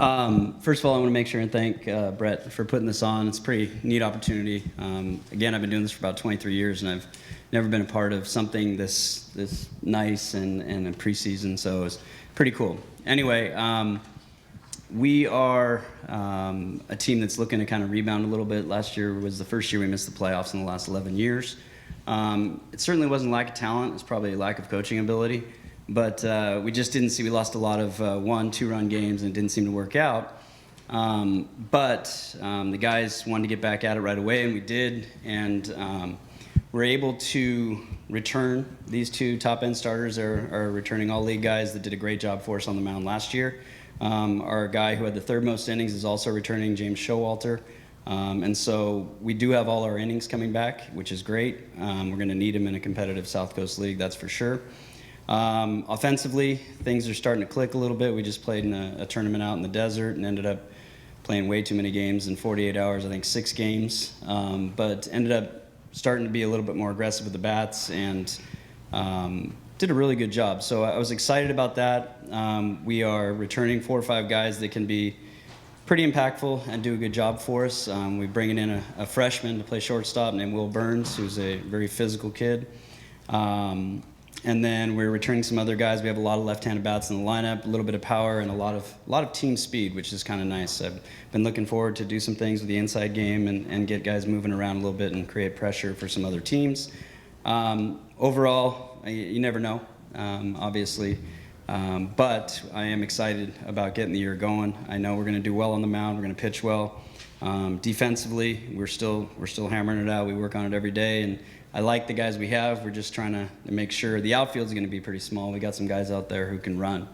First of all, I want to make sure and thank Brett for putting this on. It's a pretty neat opportunity. Again, I've been doing this for about 23 years, and I've never been a part of something this nice and in preseason, so it's pretty cool. Anyway, we are a team that's looking to kind of rebound a little bit. Last year was the first year we missed the playoffs in the last 11 years. It certainly wasn't lack of talent. It's probably a lack of coaching ability. But we just didn't see, we lost a lot of 1-2-run games and it didn't seem to work out. But the guys wanted to get back at it right away, and we did. And we're able to return these two top-end starters are returning all-league guys that did a great job for us on the mound last year. Our guy who had the third most innings is also returning, James Showalter. And so we do have all our innings coming back, which is great. We're going to need him in a competitive South Coast League, that's for sure. Offensively, things are starting to click a little bit. We just played in a tournament out in the desert and ended up playing way too many games in 48 hours, I think 6 games, but ended up starting to be a little bit more aggressive with the bats and did a really good job. So I was excited about that. We are returning 4 or 5 guys that can be pretty impactful and do a good job for us. We're bringing in a freshman to play shortstop named Will Burns, who's a very physical kid. And then we're returning some other guys. We have a lot of left-handed bats in the lineup, a little bit of power, and a lot of team speed, which is kind of nice. I've been looking forward to do some things with the inside game and get guys moving around a little bit and create pressure for some other teams. Overall, you never know, obviously, but I am excited about getting the year going. I know we're going to do well on the mound. We're going to pitch well. Defensively, we're still hammering it out. We work on it every day, and I like the guys we have. We're just trying to make sure the outfield's going to be pretty small. We got some guys out there who can run,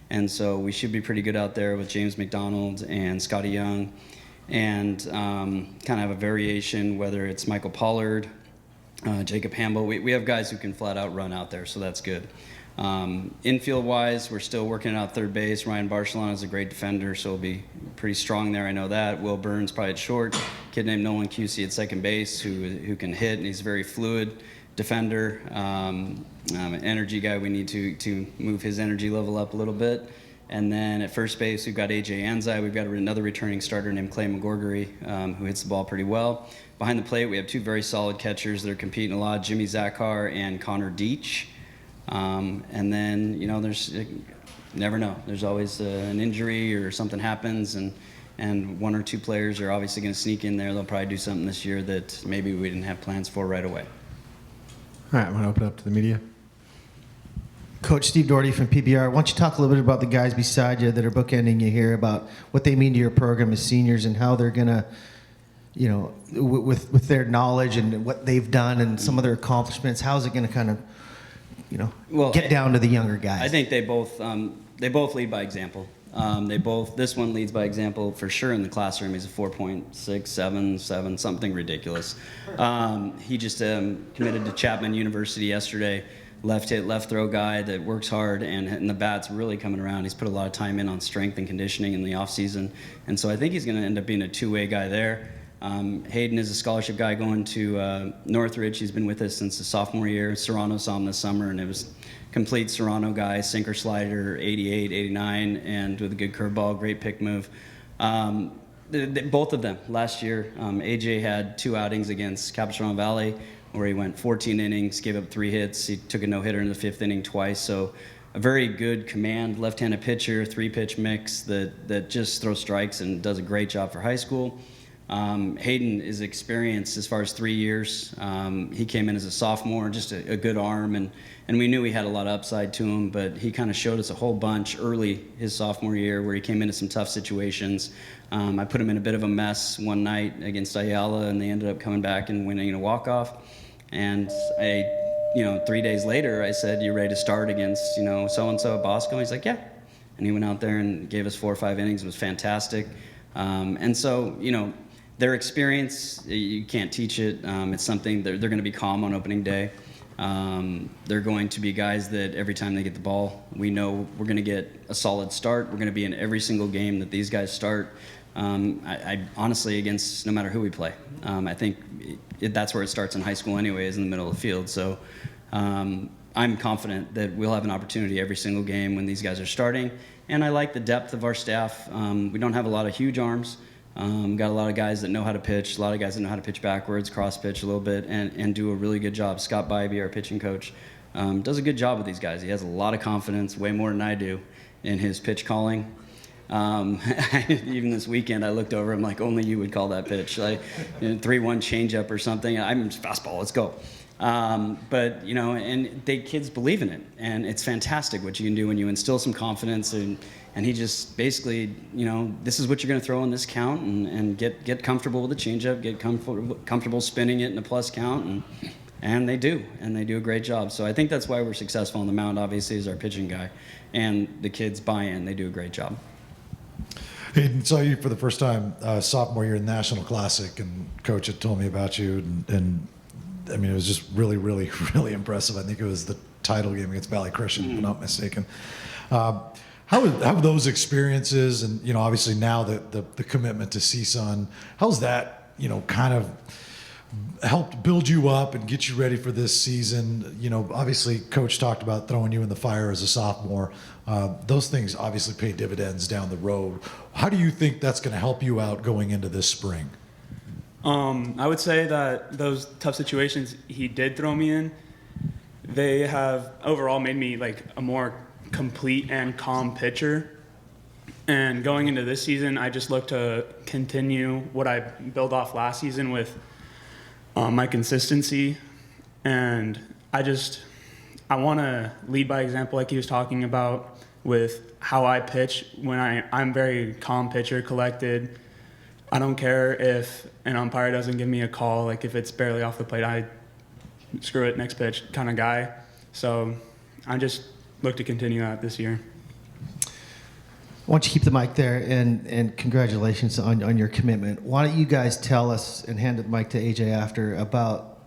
and so we should be pretty good out there with James McDonald and Scotty Young, and kind of have a variation, whether it's Michael Pollard, Jacob Hamble. We have guys who can flat out run out there, so that's good. Infield-wise, we're still working out third base. Ryan Barcelona is a great defender, so he'll be pretty strong there. I know that. Will Burns probably at short. Kid named Nolan Cusey at second base who can hit, and he's a very fluid defender. Energy guy. We need to move his energy level up a little bit. And then at first base, we've got A.J. Anzai. We've got another returning starter named Clay McGorgery, who hits the ball pretty well. Behind the plate, we have 2 very solid catchers that are competing a lot, Jimmy Zakar and Connor Deach. And then, you never know. There's always an injury or something happens, and 1 or 2 players are obviously going to sneak in there. They'll probably do something this year that maybe we didn't have plans for right away. All right, I'm going to open up to the media. Coach Steve Doherty from PBR. Why don't you talk a little bit about the guys beside you that are bookending you here, about what they mean to your program as seniors and how they're going to, with their knowledge and what they've done and some of their accomplishments, how is it going to kind of get down to the younger guys? I think they both lead by example. This one leads by example for sure in the classroom. He's a 4.677, something ridiculous. He just committed to Chapman University yesterday. Left hit, left throw guy that works hard, and the bat's really coming around. He's put a lot of time in on strength and conditioning in the offseason, and so I think he's going to end up being a 2-way guy there. Hayden is a scholarship guy going to Northridge. He's been with us since the sophomore year. Serrano saw him this summer, and it was complete Serrano guy, sinker slider, 88, 89, and with a good curveball, great pick move. Both of them last year, AJ had 2 outings against Capistrano Valley where he went 14 innings, gave up 3 hits. He took a no-hitter in the 5th inning twice. So a very good command left-handed pitcher, 3-pitch mix that just throws strikes and does a great job for high school. Hayden is experienced as far as 3 years. He came in as a sophomore, just a good arm, and we knew he had a lot of upside to him, but he kind of showed us a whole bunch early his sophomore year where he came into some tough situations. I put him in a bit of a mess one night against Ayala, and they ended up coming back and winning a walk-off. And 3 days later, I said, "You ready to start against, so-and-so at Bosco?" He's like, "Yeah." And he went out there and gave us 4 or 5 innings. It was fantastic. And so, their experience, you can't teach it. It's something they're going to be calm on opening day. They're going to be guys that every time they get the ball, we know we're going to get a solid start. We're going to be in every single game that these guys start. I honestly, against no matter who we play. I think that's where it starts in high school anyway, is in the middle of the field. So I'm confident that we'll have an opportunity every single game when these guys are starting. And I like the depth of our staff. We don't have a lot of huge arms. Got a lot of guys that know how to pitch, a lot of guys that know how to pitch backwards, cross pitch a little bit, and do a really good job. Scott Bybee, our pitching coach, does a good job with these guys. He has a lot of confidence, way more than I do, in his pitch calling. Even this weekend, I looked over, I'm like, only you would call that pitch. Like, 3-1 changeup or something. I'm fastball, let's go. But, and kids believe in it. And it's fantastic what you can do when you instill some confidence. And he just basically, this is what you're going to throw in this count and get comfortable with the changeup, get comfortable spinning it in a plus count. And they do. And they do a great job. So I think that's why we're successful on the mound, obviously, is our pitching guy. And the kids buy in. They do a great job. Hayden, saw you for the first time sophomore year in the National Classic, and Coach had told me about you, and I mean, it was just really, really, really impressive. I think it was the title game against Valley Christian, if I'm not mistaken. How have those experiences, and obviously now the commitment to CSUN, how's that kind of helped build you up and get you ready for this season? Obviously, Coach talked about throwing you in the fire as a sophomore. Those things obviously pay dividends down the road. How do you think that's going to help you out going into this spring? I would say that those tough situations he did throw me in, they have overall made me like a more complete and calm pitcher. And going into this season, I just look to continue what I built off last season with my consistency. And I want to lead by example, like he was talking about, with how I pitch. When I'm very calm pitcher, collected. I don't care if an umpire doesn't give me a call. Like if it's barely off the plate, I screw it, next pitch kind of guy. So I just look to continue that this year. Why don't you keep the mic there, and congratulations on your commitment. Why don't you guys tell us, and hand the mic to AJ after, about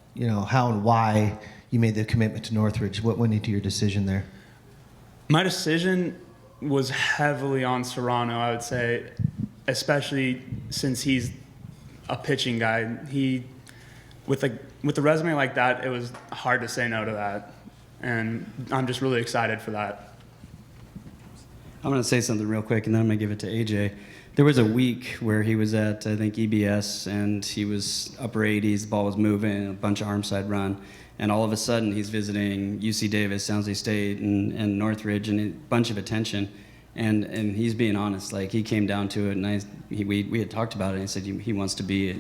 how and why you made the commitment to Northridge. What went into your decision there? My decision was heavily on Serrano, I would say, especially since he's a pitching guy. With a resume like that, it was hard to say no to that, and I'm just really excited for that. I'm going to say something real quick, and then I'm going to give it to AJ. There was a week where he was at, I think, EBS, and he was upper 80s, the ball was moving, a bunch of arm side run, and all of a sudden he's visiting UC Davis, San Jose State, and Northridge, and a bunch of attention. And he's being honest. Like, he came down to it, and we had talked about it, and he said he wants to be,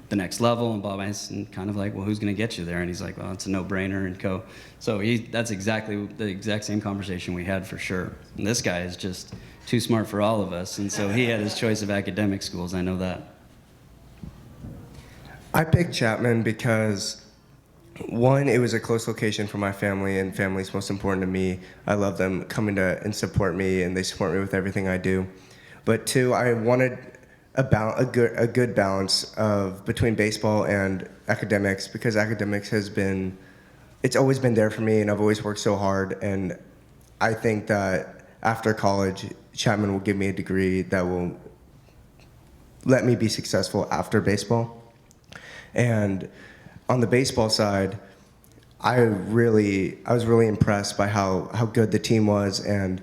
the next level, and blah, blah, and kind of like, well, who's going to get you there? And he's like, well, it's a no-brainer, and go. So that's exactly the exact same conversation we had for sure. And this guy is just too smart for all of us, and so he had his choice of academic schools. I know that. I picked Chapman because, one, it was a close location for my family, and family's most important to me. I love them coming to and support me, and they support me with everything I do. But two, I wanted a good balance between baseball and academics, because academics it's always been there for me, and I've always worked so hard. And I think that after college, Chapman will give me a degree that will let me be successful after baseball. And on the baseball side, I was really impressed by how good the team was, and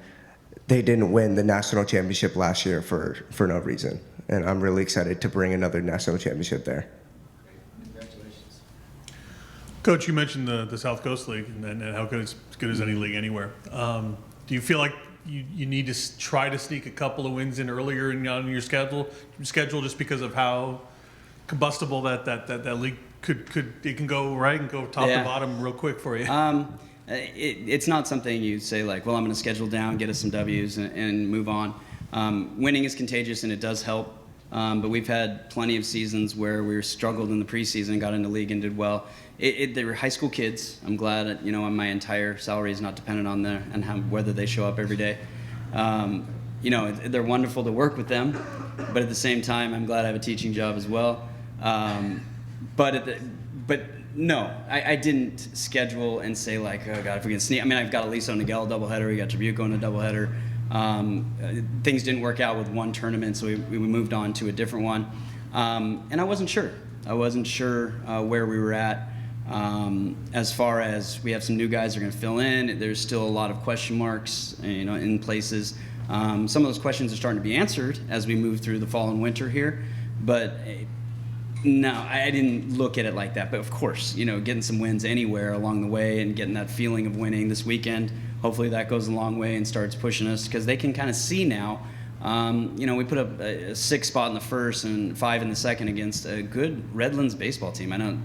they didn't win the national championship last year for no reason. And I'm really excited to bring another national championship there. Congratulations. Coach, you mentioned the South Coast League and how good it's as good as any league anywhere. Do you feel like you need to try to sneak a couple of wins in earlier on your schedule just because of how combustible that league it can go, right, and go top to bottom real quick for you? It's not something you say like, well, I'm going to schedule down, get us some W's, and move on. Winning is contagious, and it does help. But we've had plenty of seasons where we struggled in the preseason, got into league, and did well. They were high school kids. I'm glad that my entire salary is not dependent on them and whether they show up every day. They're wonderful to work with them, but at the same time, I'm glad I have a teaching job as well. But no, I didn't schedule and say like, oh God, if we can sneak. I mean, I've got Aliso Niguel doubleheader. We got Trabuco in a doubleheader. Things didn't work out with one tournament, so we moved on to a different one. And I wasn't sure. Where we were at. As far as we have some new guys that are going to fill in. There's still a lot of question marks, in places. Some of those questions are starting to be answered as we move through the fall and winter here, but no, I didn't look at it like that. But of course, getting some wins anywhere along the way and getting that feeling of winning this weekend, hopefully that goes a long way and starts pushing us, because they can kind of see now. We put up a 6 spot in the first and 5 in the second against a good Redlands baseball team. I know,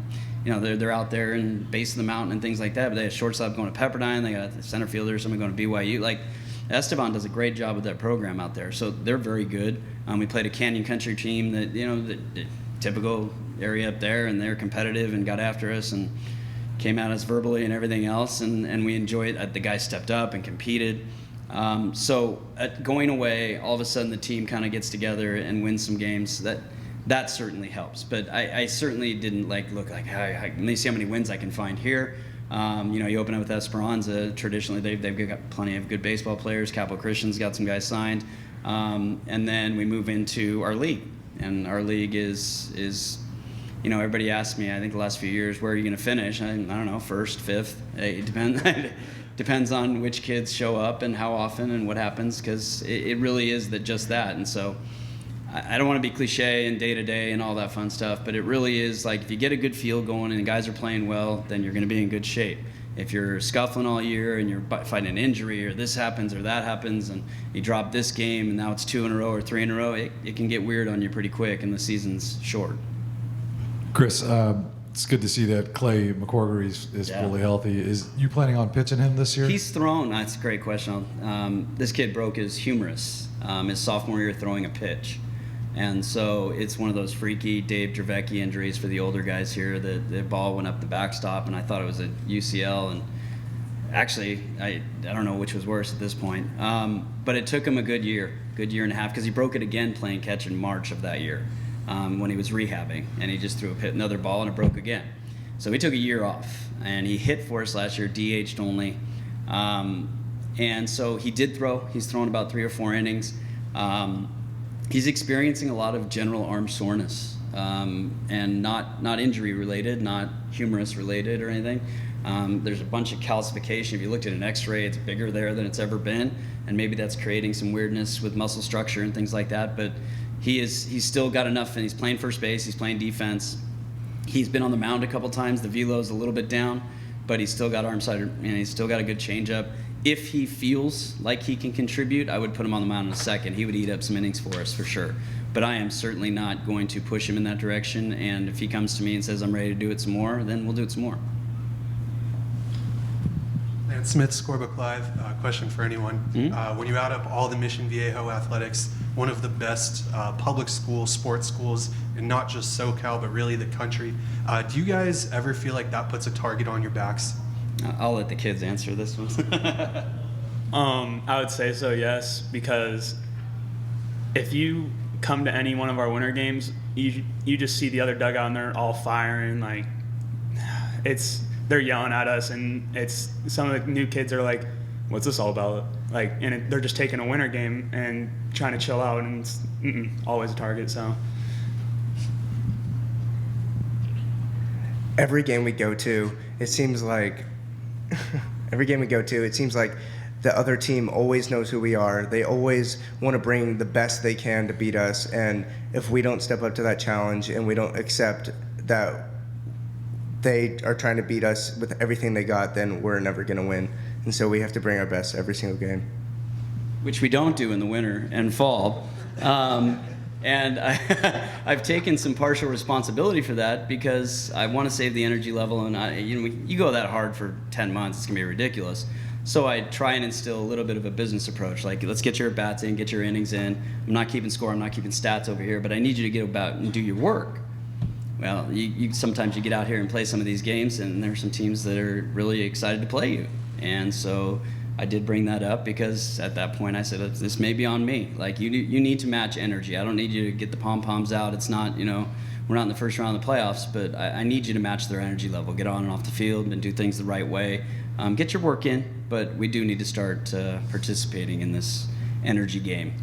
they're out there in base of the mountain and things like that, but they have shortstop going to Pepperdine. They got a center fielder, someone going to BYU. Like, Esteban does a great job with that program out there, so they're very good. We played a Canyon Country team that, the typical area up there, and they're competitive and got after us and came at us verbally and everything else, and we enjoyed it. The guys stepped up and competed. So going away, all of a sudden the team kind of gets together and wins some games. That certainly helps. But I certainly didn't look like, let me see how many wins I can find here. You open up with Esperanza. Traditionally, they've got plenty of good baseball players. Capital Christian's got some guys signed, and then we move into our league, and our league is everybody asks me, I think the last few years, where are you going to finish? I don't know, first, fifth. It depends on which kids show up and how often and what happens, because it really is just that. And so I don't want to be cliche and day-to-day and all that fun stuff, but it really is like, if you get a good feel going and guys are playing well, then you're going to be in good shape. If you're scuffling all year and you're fighting an injury, or this happens or that happens, and you drop this game and now it's 2 in a row or 3 in a row, it can get weird on you pretty quick, and the season's short. Chris, it's good to see that Clay McCorgery is fully healthy. Is you planning on pitching him this year? He's thrown. That's a great question. This kid broke his humerus his sophomore year throwing a pitch. And so it's one of those freaky Dave Dravecki injuries for the older guys here. The ball went up the backstop, and I thought it was a UCL. And actually, I don't know which was worse at this point. But it took him a good year and a half, because he broke it again playing catch in March of that year. When he was rehabbing, and he just threw another ball and it broke again. So he took a year off, and he hit for us last year, DH'd only. And so he did throw. He's thrown about 3 or 4 innings. He's experiencing a lot of general arm soreness, and not injury related, not humerus related or anything. There's a bunch of calcification. If you looked at an x-ray, it's bigger there than it's ever been, and maybe that's creating some weirdness with muscle structure and things like that. But he's still got enough, and he's playing first base, he's playing defense. He's been on the mound a couple times. The velo's a little bit down, but he's still got arm side, and he's still got a good changeup. If he feels like he can contribute, I would put him on the mound in a second. He would eat up some innings for us for sure. But I am certainly not going to push him in that direction, and if he comes to me and says I'm ready to do it some more, then we'll do it some more. Lance Smith, Scorebook Live. Question for anyone. When you add up all the Mission Viejo athletics, one of the best public school sports schools, and not just SoCal, but really the country, do you guys ever feel like that puts a target on your backs? I'll let the kids answer this one. I would say so, yes, because if you come to any one of our winter games, you just see the other dugout and they're all firing, like they're yelling at us, and it's some of the new kids are like, what's this all about? Like, and they're just taking a winter game and trying to chill out, and it's always a target. So every game we go to, it seems like the other team always knows who we are. They always want to bring the best they can to beat us, and if we don't step up to that challenge and we don't accept that they are trying to beat us with everything they got, then we're never going to win. And so we have to bring our best every single game. Which we don't do in the winter and fall. And I've taken some partial responsibility for that, because I want to save the energy level, and you go that hard for 10 months, it's going to be ridiculous. So I try and instill a little bit of a business approach, like, let's get your at-bats in, get your innings in. I'm not keeping score, I'm not keeping stats over here, but I need you to get about and do your work. Well, sometimes you get out here and play some of these games, and there are some teams that are really excited to play you. And so I did bring that up, because at that point I said, this may be on me. Like, you need to match energy. I don't need you to get the pom-poms out. It's not, we're not in the first round of the playoffs, but I need you to match their energy level. Get on and off the field and do things the right way. Get your work in, but we do need to start participating in this energy game.